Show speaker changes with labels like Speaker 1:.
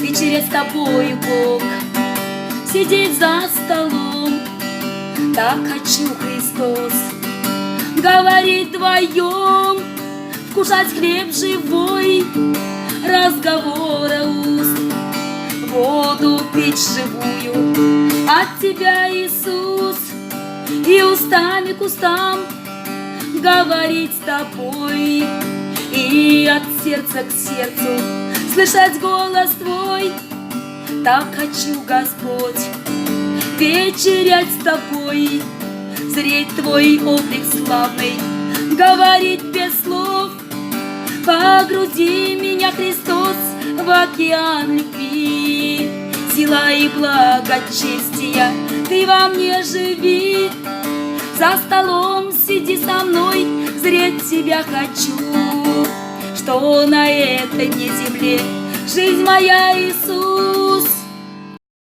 Speaker 1: вечерять с тобою, Бог, сидеть за столом. Так хочу, Христос, говорить вдвоем, вкушать хлеб живой, разговора уст, воду пить живую от Тебя, Иисус, и устами к устам говорить с Тобой, и от сердца к сердцу слышать голос Твой. Так хочу, Господь, вечерять с Тобой, зреть Твой облик славный, говорить без слов. Погрузи меня, Христос, в океан любви, сила и благочестия Ты во мне живи. За столом сиди со мной, зреть Тебя хочу, что на этой мне земле жизнь моя, Иисус.